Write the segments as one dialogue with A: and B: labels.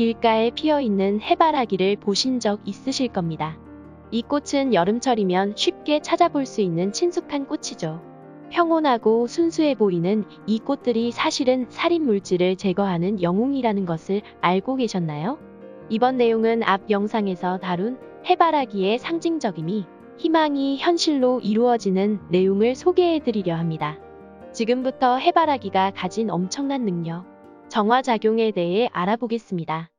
A: 길가에 피어있는 해바라기를 보신 적 있으실 겁니다. 이 꽃은 여름철이면 쉽게 찾아볼 수 있는 친숙한 꽃이죠. 평온하고 순수해 보이는 이 꽃들이 사실은 살인물질을 제거하는 영웅이라는 것을 알고 계셨나요? 이번 내용은 앞 영상에서 다룬 해바라기의 상징적임이 희망이 현실로 이루어지는 내용을 소개해드리려 합니다. 지금부터 해바라기가 가진 엄청난 능력, 정화작용에 대해 알아보겠습니다.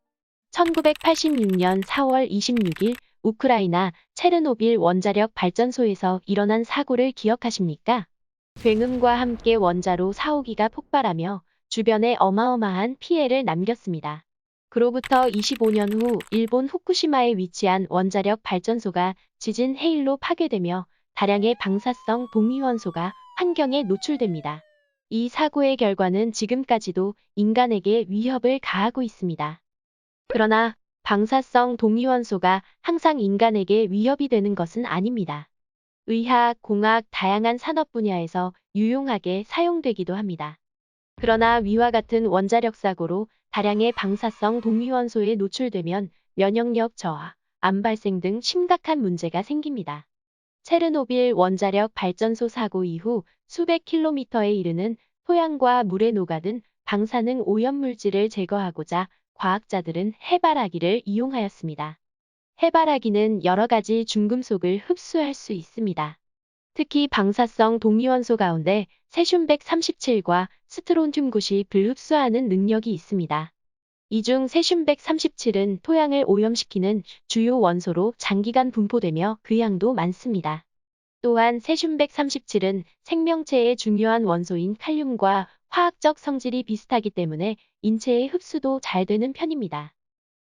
A: 1986년 4월 26일 우크라이나 체르노빌 원자력 발전소에서 일어난 사고를 기억하십니까? 굉음과 함께 원자로 4호기가 폭발하며 주변에 어마어마한 피해를 남겼습니다. 그로부터 25년 후 일본 후쿠시마에 위치한 원자력 발전소가 지진 해일로 파괴되며 다량의 방사성 동위원소가 환경에 노출됩니다. 이 사고의 결과는 지금까지도 인간에게 위협을 가하고 있습니다. 그러나 방사성 동위원소가 항상 인간에게 위협이 되는 것은 아닙니다. 의학, 공학, 다양한 산업 분야에서 유용하게 사용되기도 합니다. 그러나 위와 같은 원자력 사고로 다량의 방사성 동위원소에 노출되면 면역력 저하, 암 발생 등 심각한 문제가 생깁니다. 체르노빌 원자력 발전소 사고 이후 수백 킬로미터에 이르는 토양과 물에 녹아든 방사능 오염물질을 제거하고자 과학자들은 해바라기를 이용하였습니다. 해바라기는 여러 가지 중금속을 흡수할 수 있습니다. 특히 방사성 동위원소 가운데 세슘137과 스트론튬 90을 흡수하는 능력이 있습니다. 이 중 세슘137은 토양을 오염시키는 주요 원소로 장기간 분포되며 그 양도 많습니다. 또한 세슘137은 생명체의 중요한 원소인 칼륨과 화학적 성질이 비슷하기 때문에 인체의 흡수도 잘 되는 편입니다.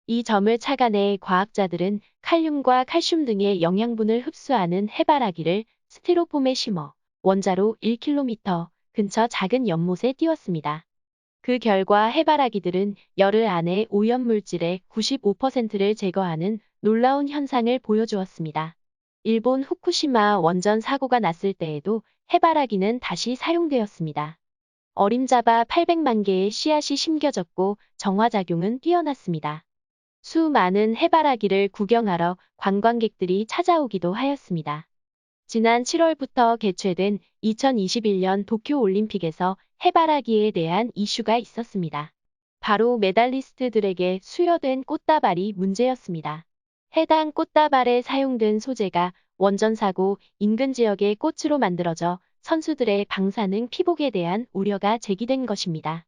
A: 이 점을 착안해 과학자들은 칼륨과 칼슘 등의 영양분을 흡수하는 해바라기를 스티로폼에 심어 원자로 1km 근처 작은 연못에 띄웠습니다. 그 결과 해바라기들은 열흘 안에 오염물질의 95%를 제거하는 놀라운 현상을 보여주었습니다. 일본 후쿠시마 원전 사고가 났을 때에도 해바라기는 다시 사용되었습니다. 어림잡아 800만 개의 씨앗이 심겨졌고 정화작용은 뛰어났습니다. 수많은 해바라기를 구경하러 관광객들이 찾아오기도 하였습니다. 지난 7월부터 개최된 2021년 도쿄올림픽에서 해바라기에 대한 이슈가 있었습니다. 바로 메달리스트들에게 수여된 꽃다발이 문제였습니다. 해당 꽃다발에 사용된 소재가 원전 사고 인근 지역의 꽃으로 만들어져 선수들의 방사능 피복에 대한 우려가 제기된 것입니다.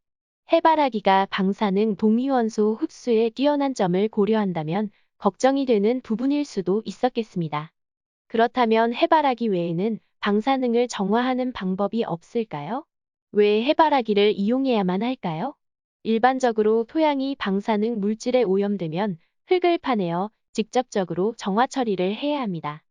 A: 해바라기가 방사능 동위원소 흡수에 뛰어난 점을 고려한다면 걱정이 되는 부분일 수도 있었겠습니다. 그렇다면 해바라기 외에는 방사능을 정화하는 방법이 없을까요? 왜 해바라기를 이용해야만 할까요? 일반적으로 토양이 방사능 물질에 오염되면 흙을 파내어 직접적으로 정화 처리를 해야 합니다.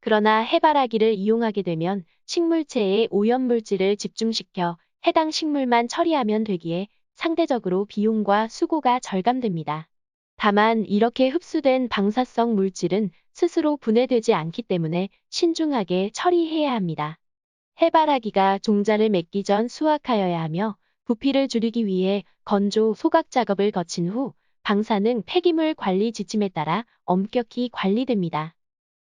A: 그러나 해바라기를 이용하게 되면 식물체의 오염물질을 집중시켜 해당 식물만 처리하면 되기에 상대적으로 비용과 수고가 절감됩니다. 다만 이렇게 흡수된 방사성 물질은 스스로 분해되지 않기 때문에 신중하게 처리해야 합니다. 해바라기가 종자를 맺기 전 수확하여야 하며 부피를 줄이기 위해 건조, 소각 작업을 거친 후 방사능 폐기물 관리 지침에 따라 엄격히 관리됩니다.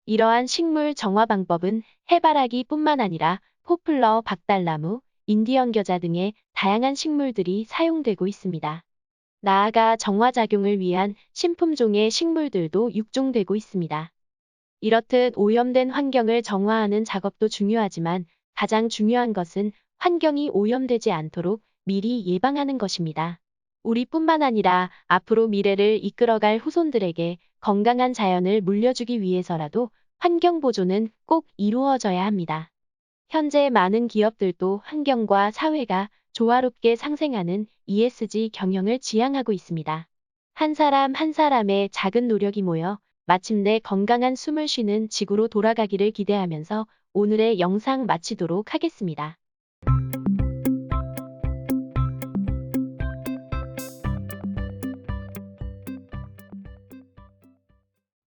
A: 이러한 식물 정화 방법은 해바라기뿐만 아니라 포플러, 박달나무, 인디언 겨자 등의 다양한 식물들이 사용되고 있습니다. 나아가 정화작용을 위한 신품종의 식물들도 육종되고 있습니다. 이렇듯 오염된 환경을 정화하는 작업도 중요하지만 가장 중요한 것은 환경이 오염되지 않도록 미리 예방하는 것입니다. 우리뿐만 아니라 앞으로 미래를 이끌어갈 후손들에게 건강한 자연을 물려주기 위해서라도 환경 보존은 꼭 이루어져야 합니다. 현재 많은 기업들도 환경과 사회가 조화롭게 상생하는 ESG 경영을 지향하고 있습니다. 한 사람 한 사람의 작은 노력이 모여 마침내 건강한 숨을 쉬는 지구로 돌아가기를 기대하면서 오늘의 영상 마치도록 하겠습니다.